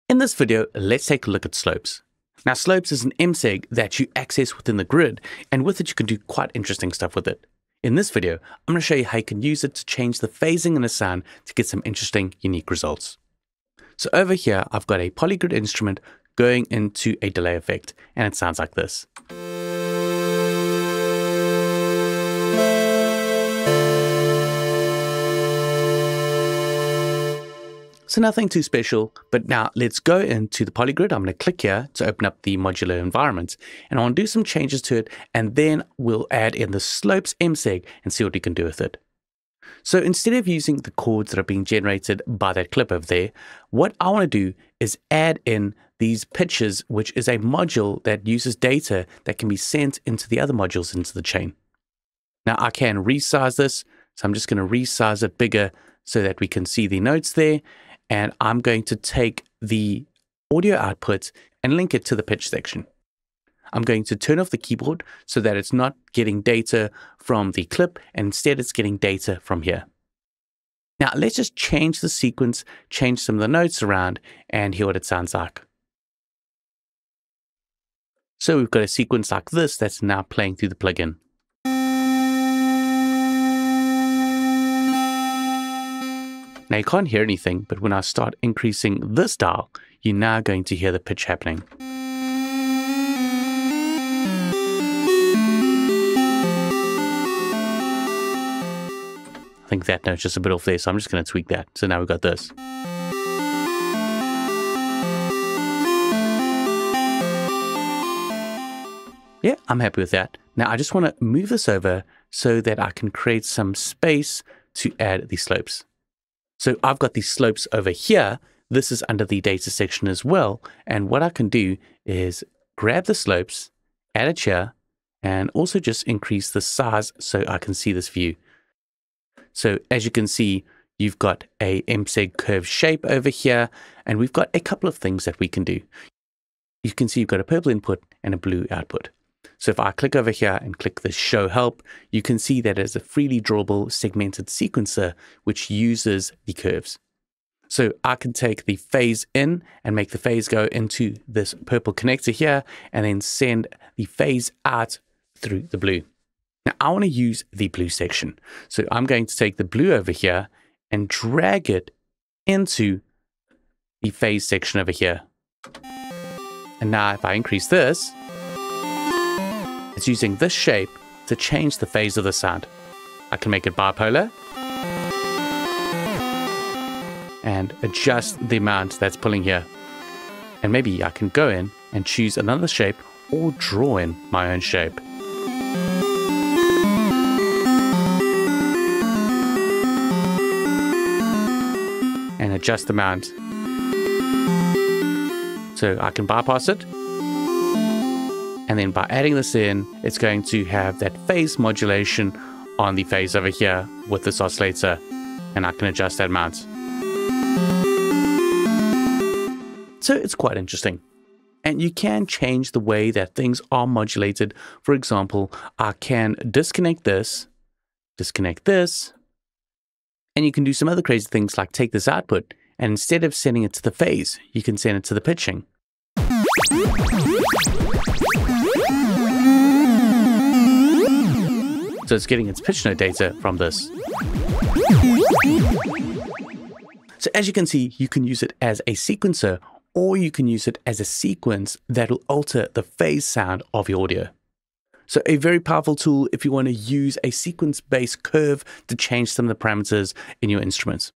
In this video, let's take a look at slopes. Now, slopes is an MSEG that you access within the grid, and with it, you can do quite interesting stuff with it. In this video, I'm going to show you how you can use it to change the phasing in a sound to get some interesting, unique results. So over here, I've got a polygrid instrument going into a delay effect, and it sounds like this. So nothing too special, but now let's go into the polygrid. I'm going to click here to open up the modular environment, and I want to do some changes to it, and then we'll add in the slopes MSEG and see what we can do with it. So instead of using the chords that are being generated by that clip over there, what I want to do is add in these pitches, which is a module that uses data that can be sent into the other modules into the chain. Now I can resize this, so I'm just going to resize it bigger so that we can see the notes there. And I'm going to take the audio output and link it to the pitch section. I'm going to turn off the keyboard so that it's not getting data from the clip, and instead it's getting data from here. Now let's just change the sequence, change some of the notes around, and hear what it sounds like. So we've got a sequence like this that's now playing through the plugin. Now you can't hear anything, but when I start increasing this dial, you're now going to hear the pitch happening. I think that note's just a bit off there, so I'm just going to tweak that. So now we've got this. Yeah, I'm happy with that. Now I just want to move this over so that I can create some space to add the slopes. So I've got these slopes over here. This is under the data section as well. And what I can do is grab the slopes, add it here, and also just increase the size so I can see this view. So as you can see, you've got a MSEG curve shape over here, and we've got a couple of things that we can do. You can see you've got a purple input and a blue output. So if I click over here and click the show help, you can see that it's a freely drawable segmented sequencer which uses the curves. So I can take the phase in and make the phase go into this purple connector here, and then send the phase out through the blue. Now I want to use the blue section. So I'm going to take the blue over here and drag it into the phase section over here. And now if I increase this, it's using this shape to change the phase of the sound. I can make it bipolar and adjust the amount that's pulling here. And maybe I can go in and choose another shape or draw in my own shape. And adjust the amount. So I can bypass it. And then by adding this in, it's going to have that phase modulation on the phase over here with this oscillator, and I can adjust that amount. So it's quite interesting. And you can change the way that things are modulated. For example, I can disconnect this, and you can do some other crazy things like take this output, and instead of sending it to the phase, you can send it to the pitching. So it's getting its pitch note data from this. So as you can see, you can use it as a sequencer, or you can use it as a sequence that will alter the phase sound of your audio. So a very powerful tool if you want to use a sequence-based curve to change some of the parameters in your instruments.